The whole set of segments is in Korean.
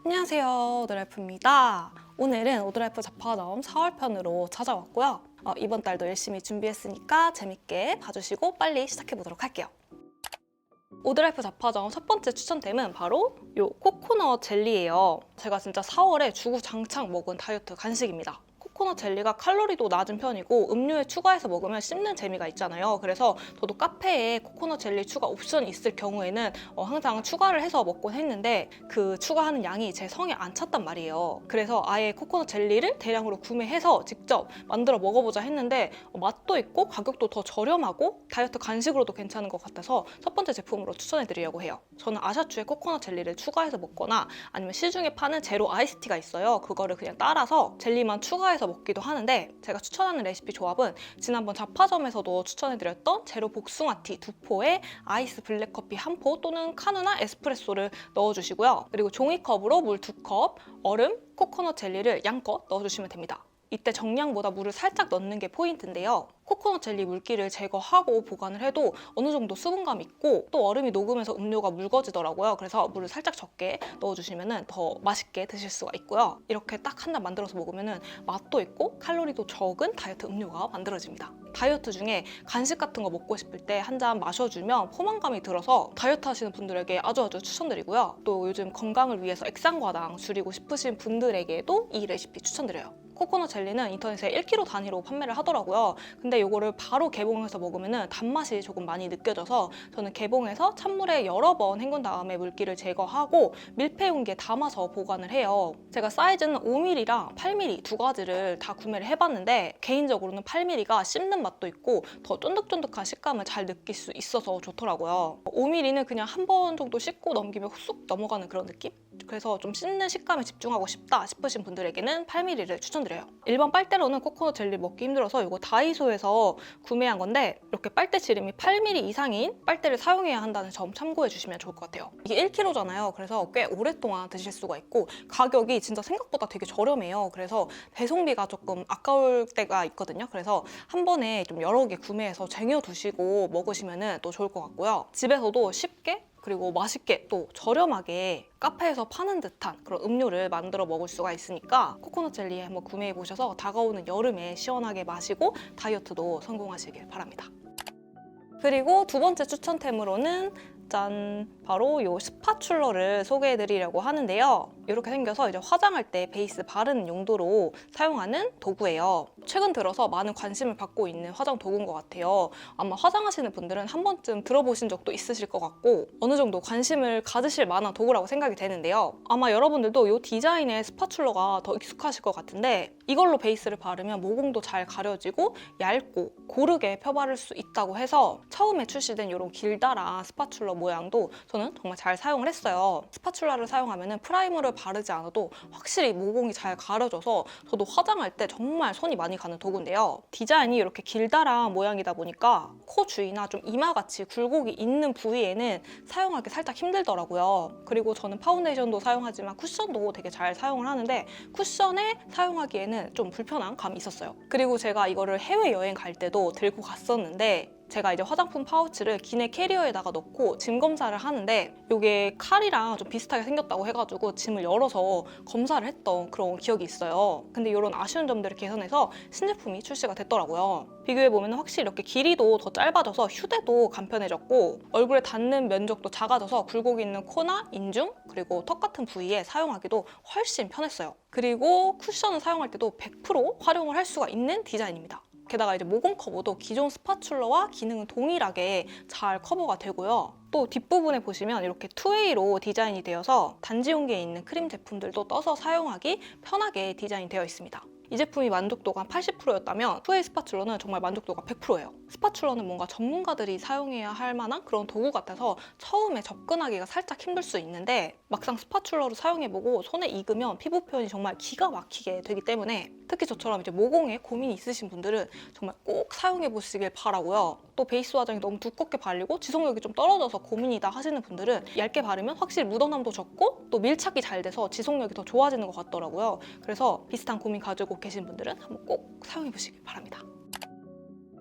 안녕하세요, 오드라이프입니다. 오늘은 오드라이프 잡화점 4월 편으로 찾아왔고요. 이번 달도 열심히 준비했으니까 재밌게 봐주시고 빨리 시작해보도록 할게요. 오드라이프 잡화점 첫 번째 추천템은 바로 이 코코넛 젤리예요. 제가 진짜 4월에 주구장창 먹은 다이어트 간식입니다. 코코넛 젤리가 칼로리도 낮은 편이고 음료에 추가해서 먹으면 씹는 재미가 있잖아요. 그래서 저도 카페에 코코넛 젤리 추가 옵션이 있을 경우에는 항상 추가를 해서 먹곤 했는데 그 추가하는 양이 제 성에 안 찼단 말이에요. 그래서 아예 코코넛 젤리를 대량으로 구매해서 직접 만들어 먹어보자 했는데 맛도 있고 가격도 더 저렴하고 다이어트 간식으로도 괜찮은 것 같아서 첫 번째 제품으로 추천해드리려고 해요. 저는 아샤추에 코코넛 젤리를 추가해서 먹거나 아니면 시중에 파는 제로 아이스티가 있어요. 그거를 그냥 따라서 젤리만 추가해서 먹기도 하는데 제가 추천하는 레시피 조합은 지난번 잡화점에서도 추천해드렸던 제로 복숭아티 2포에 아이스 블랙커피 1포 또는 카누나 에스프레소를 넣어주시고요. 그리고 종이컵으로 물 2컵, 얼음, 코코넛 젤리를 양껏 넣어주시면 됩니다. 이때 정량보다 물을 살짝 넣는 게 포인트인데요. 코코넛 젤리 물기를 제거하고 보관을 해도 어느 정도 수분감 있고 또 얼음이 녹으면서 음료가 묽어지더라고요. 그래서 물을 살짝 적게 넣어주시면 더 맛있게 드실 수가 있고요. 이렇게 딱 한 잔 만들어서 먹으면 맛도 있고 칼로리도 적은 다이어트 음료가 만들어집니다. 다이어트 중에 간식 같은 거 먹고 싶을 때 한 잔 마셔주면 포만감이 들어서 다이어트 하시는 분들에게 아주 추천드리고요. 또 요즘 건강을 위해서 액상과당 줄이고 싶으신 분들에게도 이 레시피 추천드려요. 코코넛 젤리는 인터넷에 1kg 단위로 판매를 하더라고요. 근데 이거를 바로 개봉해서 먹으면 단맛이 조금 많이 느껴져서 저는 개봉해서 찬물에 여러 번 헹군 다음에 물기를 제거하고 밀폐 용기에 담아서 보관을 해요. 제가 사이즈는 5mm랑 8mm 두 가지를 다 구매를 해봤는데 개인적으로는 8mm가 씹는 맛도 있고 더 쫀득쫀득한 식감을 잘 느낄 수 있어서 좋더라고요. 5mm는 그냥 한 번 정도 씹고 넘기면 훅 넘어가는 그런 느낌? 그래서 좀 씹는 식감에 집중하고 싶다 싶으신 분들에게는 8mm를 추천드려요. 일반 빨대로는 코코넛 젤리 먹기 힘들어서 이거 다이소에서 구매한 건데 이렇게 빨대 지름이 8mm 이상인 빨대를 사용해야 한다는 점 참고해 주시면 좋을 것 같아요. 이게 1kg잖아요. 그래서 꽤 오랫동안 드실 수가 있고 가격이 진짜 생각보다 되게 저렴해요. 그래서 배송비가 조금 아까울 때가 있거든요. 그래서 한 번에 좀 여러 개 구매해서 쟁여두시고 먹으시면 또 좋을 것 같고요. 집에서도 쉽게 그리고 맛있게 또 저렴하게 카페에서 파는 듯한 그런 음료를 만들어 먹을 수가 있으니까 코코넛 젤리 한번 구매해 보셔서 다가오는 여름에 시원하게 마시고 다이어트도 성공하시길 바랍니다. 그리고 두 번째 추천템으로는 짠! 바로 이 스파츌러를 소개해드리려고 하는데요. 이렇게 생겨서 이제 화장할 때 베이스 바르는 용도로 사용하는 도구예요. 최근 들어서 많은 관심을 받고 있는 화장 도구인 것 같아요. 아마 화장하시는 분들은 한 번쯤 들어보신 적도 있으실 것 같고 어느 정도 관심을 가지실 만한 도구라고 생각이 되는데요. 아마 여러분들도 이 디자인의 스파츌러가 더 익숙하실 것 같은데 이걸로 베이스를 바르면 모공도 잘 가려지고 얇고 고르게 펴바를 수 있다고 해서 처음에 출시된 이런 길다란 스파츌러 모양도 저는 정말 잘 사용을 했어요. 스파츌러를 사용하면 프라이머를 바르지 않아도 확실히 모공이 잘 가려져서 저도 화장할 때 정말 손이 많이 가는 도구인데요. 디자인이 이렇게 길다란 모양이다 보니까 코 주위나 좀 이마같이 굴곡이 있는 부위에는 사용하기 살짝 힘들더라고요. 그리고 저는 파운데이션도 사용하지만 쿠션도 되게 잘 사용을 하는데 쿠션에 사용하기에는 좀 불편한 감이 있었어요. 그리고 제가 이거를 해외여행 갈 때도 들고 갔었는데 제가 이제 화장품 파우치를 기내 캐리어에다가 넣고 짐 검사를 하는데 이게 칼이랑 좀 비슷하게 생겼다고 해가지고 짐을 열어서 검사를 했던 그런 기억이 있어요. 근데 이런 아쉬운 점들을 개선해서 신제품이 출시가 됐더라고요. 비교해보면 확실히 이렇게 길이도 더 짧아져서 휴대도 간편해졌고 얼굴에 닿는 면적도 작아져서 굴곡이 있는 코나 인중 그리고 턱 같은 부위에 사용하기도 훨씬 편했어요. 그리고 쿠션을 사용할 때도 100% 활용을 할 수가 있는 디자인입니다. 게다가 이제 모공 커버도 기존 스파츌러와 기능은 동일하게 잘 커버가 되고요. 또 뒷부분에 보시면 이렇게 투웨이로 디자인이 되어서 단지 용기에 있는 크림 제품들도 떠서 사용하기 편하게 디자인되어 있습니다. 이 제품이 만족도가 한 80%였다면 투웨이 스파츌러는 정말 만족도가 100%예요. 스파츌러는 뭔가 전문가들이 사용해야 할 만한 그런 도구 같아서 처음에 접근하기가 살짝 힘들 수 있는데 막상 스파츌러로 사용해보고 손에 익으면 피부 표현이 정말 기가 막히게 되기 때문에 특히 저처럼 이제 모공에 고민이 있으신 분들은 정말 꼭 사용해보시길 바라고요. 또 베이스 화장이 너무 두껍게 발리고 지속력이 좀 떨어져서 고민이다 하시는 분들은 얇게 바르면 확실히 묻어남도 적고 또 밀착이 잘 돼서 지속력이 더 좋아지는 것 같더라고요. 그래서 비슷한 고민 가지고 계신 분들은 한번 꼭 사용해보시길 바랍니다.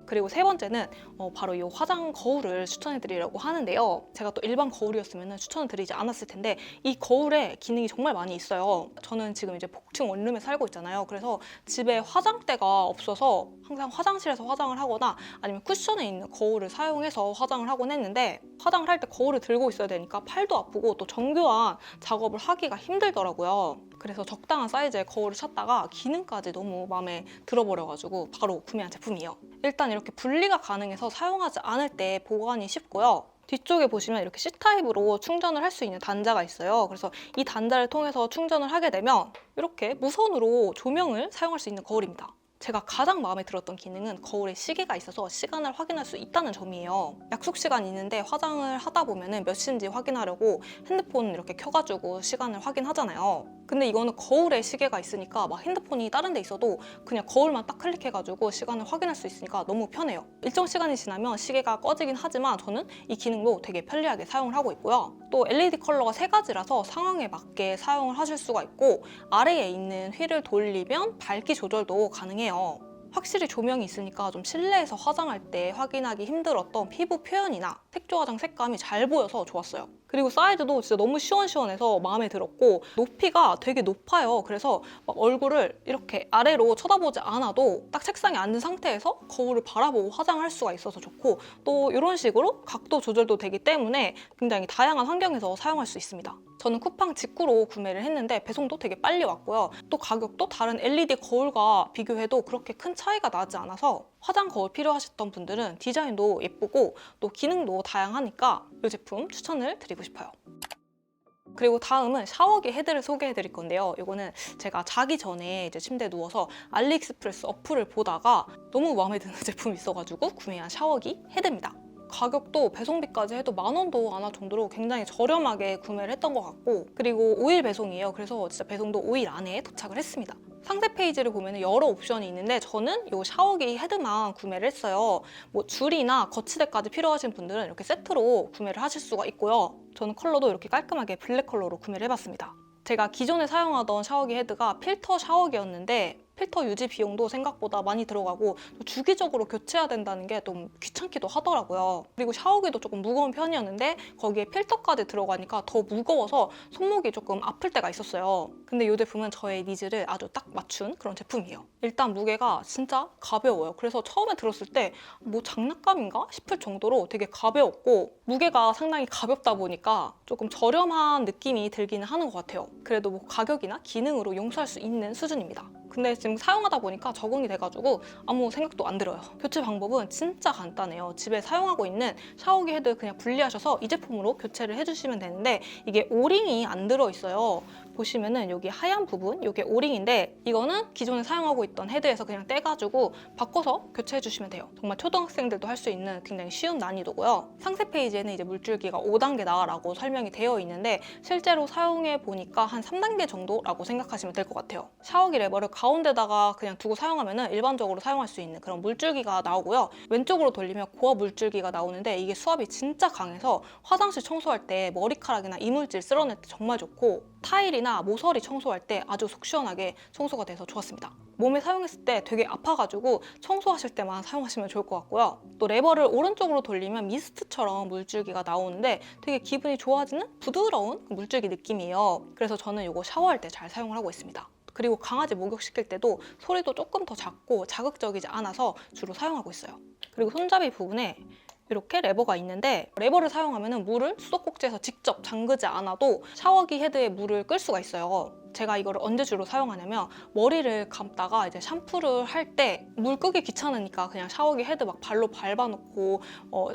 그리고 세 번째는 바로 이 화장 거울을 추천해드리려고 하는데요. 제가 또 일반 거울이었으면 추천을 드리지 않았을 텐데 이 거울에 기능이 정말 많이 있어요. 저는 지금 이제 복층 원룸에 살고 있잖아요. 그래서 집에 화장대가 없어서 항상 화장실에서 화장을 하거나 아니면 쿠션에 있는 거울을 사용해서 화장을 하곤 했는데 화장을 할 때 거울을 들고 있어야 되니까 팔도 아프고 또 정교한 작업을 하기가 힘들더라고요. 그래서 적당한 사이즈의 거울을 찾다가 기능까지 너무 마음에 들어버려가지고 바로 구매한 제품이에요. 일단 이렇게 분리가 가능해서 사용하지 않을 때 보관이 쉽고요. 뒤쪽에 보시면 이렇게 C타입으로 충전을 할 수 있는 단자가 있어요. 그래서 이 단자를 통해서 충전을 하게 되면 이렇게 무선으로 조명을 사용할 수 있는 거울입니다. 제가 가장 마음에 들었던 기능은 거울에 시계가 있어서 시간을 확인할 수 있다는 점이에요. 약속 시간이 있는데 화장을 하다 보면 몇 시인지 확인하려고 핸드폰 이렇게 켜가지고 시간을 확인하잖아요. 근데 이거는 거울에 시계가 있으니까 막 핸드폰이 다른 데 있어도 그냥 거울만 딱 클릭해가지고 시간을 확인할 수 있으니까 너무 편해요. 일정 시간이 지나면 시계가 꺼지긴 하지만 저는 이 기능도 되게 편리하게 사용을 하고 있고요. 또 LED 컬러가 3가지라서 상황에 맞게 사용을 하실 수가 있고 아래에 있는 휠을 돌리면 밝기 조절도 가능해요. 확실히 조명이 있으니까 좀 실내에서 화장할 때 확인하기 힘들었던 피부 표현이나 색조 화장 색감이 잘 보여서 좋았어요. 그리고 사이즈도 진짜 너무 시원시원해서 마음에 들었고 높이가 되게 높아요. 그래서 막 얼굴을 이렇게 아래로 쳐다보지 않아도 딱 책상에 앉은 상태에서 거울을 바라보고 화장할 수가 있어서 좋고 또 이런 식으로 각도 조절도 되기 때문에 굉장히 다양한 환경에서 사용할 수 있습니다. 저는 쿠팡 직구로 구매를 했는데 배송도 되게 빨리 왔고요. 또 가격도 다른 LED 거울과 비교해도 그렇게 큰 차이가 나지 않아서 화장 거울 필요하셨던 분들은 디자인도 예쁘고 또 기능도 다양하니까 이 제품 추천을 드리고 싶어요. 그리고 다음은 샤워기 헤드를 소개해 드릴 건데요. 이거는 제가 자기 전에 이제 침대에 누워서 알리익스프레스 어플을 보다가 너무 마음에 드는 제품이 있어가지고 구매한 샤워기 헤드입니다. 가격도 배송비까지 해도 10,000원도 안 할 정도로 굉장히 저렴하게 구매를 했던 것 같고 그리고 5일 배송이에요. 그래서 진짜 배송도 5일 안에 도착을 했습니다. 상세 페이지를 보면 여러 옵션이 있는데 저는 이 샤워기 헤드만 구매를 했어요. 뭐 줄이나 거치대까지 필요하신 분들은 이렇게 세트로 구매를 하실 수가 있고요. 저는 컬러도 이렇게 깔끔하게 블랙 컬러로 구매를 해봤습니다. 제가 기존에 사용하던 샤워기 헤드가 필터 샤워기였는데 필터 유지 비용도 생각보다 많이 들어가고 주기적으로 교체해야 된다는 게 좀 귀찮기도 하더라고요. 그리고 샤워기도 조금 무거운 편이었는데 거기에 필터까지 들어가니까 더 무거워서 손목이 조금 아플 때가 있었어요. 근데 이 제품은 저의 니즈를 아주 딱 맞춘 그런 제품이에요. 일단 무게가 진짜 가벼워요. 그래서 처음에 들었을 때 뭐 장난감인가 싶을 정도로 되게 가벼웠고 무게가 상당히 가볍다 보니까 조금 저렴한 느낌이 들기는 하는 것 같아요. 그래도 뭐 가격이나 기능으로 용서할 수 있는 수준입니다. 근데 지금 사용하다 보니까 적응이 돼가지고 아무 생각도 안 들어요. 교체 방법은 진짜 간단해요. 집에 사용하고 있는 샤워기 헤드 그냥 분리하셔서 이 제품으로 교체를 해주시면 되는데 이게 오링이 안 들어있어요. 보시면은 여기 하얀 부분, 이게 오링인데 이거는 기존에 사용하고 있던 헤드에서 그냥 떼가지고 바꿔서 교체해 주시면 돼요. 정말 초등학생들도 할 수 있는 굉장히 쉬운 난이도고요. 상세 페이지에는 이제 물줄기가 5단계다라고 설명이 되어 있는데 실제로 사용해 보니까 한 3단계 정도라고 생각하시면 될 것 같아요. 샤워기 레버를 가운데다가 그냥 두고 사용하면은 일반적으로 사용할 수 있는 그런 물줄기가 나오고요. 왼쪽으로 돌리면 고압 물줄기가 나오는데 이게 수압이 진짜 강해서 화장실 청소할 때 머리카락이나 이물질 쓸어낼 때 정말 좋고 타일이나 모서리 청소할 때 아주 속 시원하게 청소가 돼서 좋았습니다. 몸에 사용했을 때 되게 아파가지고 청소하실 때만 사용하시면 좋을 것 같고요. 또 레버를 오른쪽으로 돌리면 미스트처럼 물줄기가 나오는데 되게 기분이 좋아지는 부드러운 물줄기 느낌이에요. 그래서 저는 이거 샤워할 때 잘 사용을 하고 있습니다. 그리고 강아지 목욕시킬 때도 소리도 조금 더 작고 자극적이지 않아서 주로 사용하고 있어요. 그리고 손잡이 부분에 이렇게 레버가 있는데 레버를 사용하면 물을 수도꼭지에서 직접 잠그지 않아도 샤워기 헤드에 물을 끌 수가 있어요. 제가 이거를 언제 주로 사용하냐면 머리를 감다가 이제 샴푸를 할 때 물 끄기 귀찮으니까 그냥 샤워기 헤드 막 발로 밟아놓고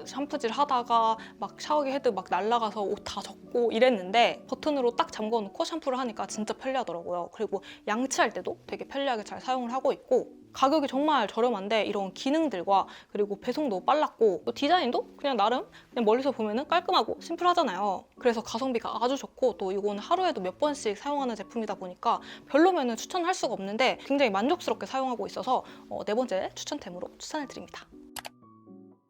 샴푸질 하다가 막 샤워기 헤드 막 날아가서 옷 다 젖고 이랬는데 버튼으로 딱 잠궈놓고 샴푸를 하니까 진짜 편리하더라고요. 그리고 양치할 때도 되게 편리하게 잘 사용을 하고 있고 가격이 정말 저렴한데 이런 기능들과 그리고 배송도 빨랐고 또 디자인도 그냥 나름 그냥 멀리서 보면은 깔끔하고 심플하잖아요. 그래서 가성비가 아주 좋고 또 이거는 하루에도 몇 번씩 사용하는 제품이다 보니까 별로면은 추천할 수가 없는데 굉장히 만족스럽게 사용하고 있어서 네 번째 추천템으로 추천을 드립니다.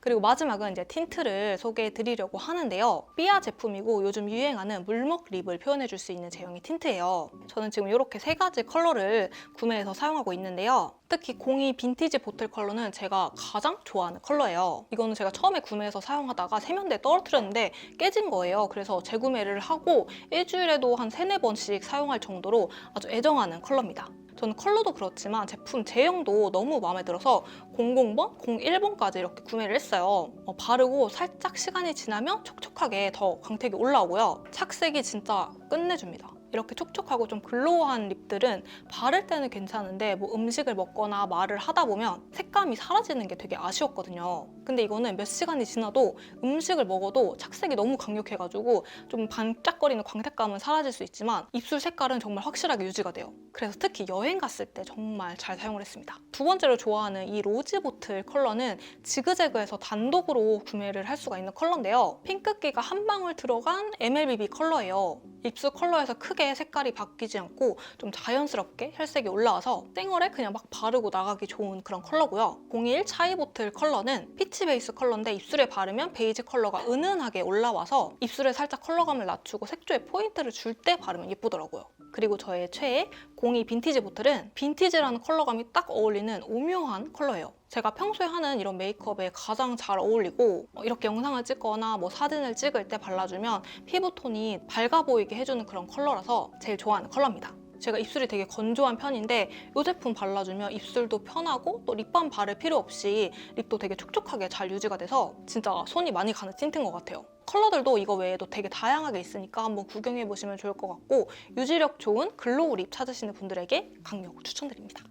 그리고 마지막은 이제 틴트를 소개해 드리려고 하는데요. 삐아 제품이고 요즘 유행하는 물먹 립을 표현해 줄 수 있는 제형의 틴트예요. 저는 지금 이렇게 3가지 컬러를 구매해서 사용하고 있는데요. 특히 02 빈티지 보틀 컬러는 제가 가장 좋아하는 컬러예요. 이거는 제가 처음에 구매해서 사용하다가 세면대에 떨어뜨렸는데 깨진 거예요. 그래서 재구매를 하고 일주일에도 한 3-4번씩 사용할 정도로 아주 애정하는 컬러입니다. 저는 컬러도 그렇지만 제품 제형도 너무 마음에 들어서 00번, 01번까지 이렇게 구매를 했어요. 바르고 살짝 시간이 지나면 촉촉하게 더 광택이 올라오고요. 착색이 진짜 끝내줍니다. 이렇게 촉촉하고 좀 글로우한 립들은 바를 때는 괜찮은데 뭐 음식을 먹거나 말을 하다 보면 색감이 사라지는 게 되게 아쉬웠거든요. 근데 이거는 몇 시간이 지나도 음식을 먹어도 착색이 너무 강력해가지고 좀 반짝거리는 광택감은 사라질 수 있지만 입술 색깔은 정말 확실하게 유지가 돼요. 그래서 특히 여행 갔을 때 정말 잘 사용을 했습니다. 두 번째로 좋아하는 이 로즈 보틀 컬러는 지그재그에서 단독으로 구매를 할 수가 있는 컬러인데요. 핑크기가 한 방울 들어간 MLBB 컬러예요. 입술 컬러에서 크게 색깔이 바뀌지 않고 좀 자연스럽게 혈색이 올라와서 쌩얼에 그냥 막 바르고 나가기 좋은 그런 컬러고요. 01 차이 보틀 컬러는 피치 베이스 컬러인데 입술에 바르면 베이지 컬러가 은은하게 올라와서 입술에 살짝 컬러감을 낮추고 색조에 포인트를 줄 때 바르면 예쁘더라고요. 그리고 저의 최애 02 빈티지 보틀은 빈티지라는 컬러감이 딱 어울리는 오묘한 컬러예요. 제가 평소에 하는 이런 메이크업에 가장 잘 어울리고 이렇게 영상을 찍거나 뭐 사진을 찍을 때 발라주면 피부톤이 밝아 보이게 해주는 그런 컬러라서 제일 좋아하는 컬러입니다. 제가 입술이 되게 건조한 편인데 이 제품 발라주면 입술도 편하고 또 립밤 바를 필요 없이 립도 되게 촉촉하게 잘 유지가 돼서 진짜 손이 많이 가는 틴트인 것 같아요. 컬러들도 이거 외에도 되게 다양하게 있으니까 한번 구경해보시면 좋을 것 같고 유지력 좋은 글로우 립 찾으시는 분들에게 강력 추천드립니다.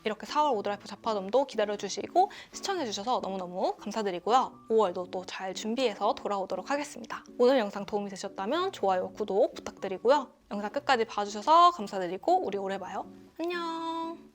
이렇게 4월 오드라이프 자파점도 기다려주시고 시청해주셔서 너무너무 감사드리고요. 5월도 또 잘 준비해서 돌아오도록 하겠습니다. 오늘 영상 도움이 되셨다면 좋아요, 구독 부탁드리고요. 영상 끝까지 봐주셔서 감사드리고 우리 오래 봐요. 안녕!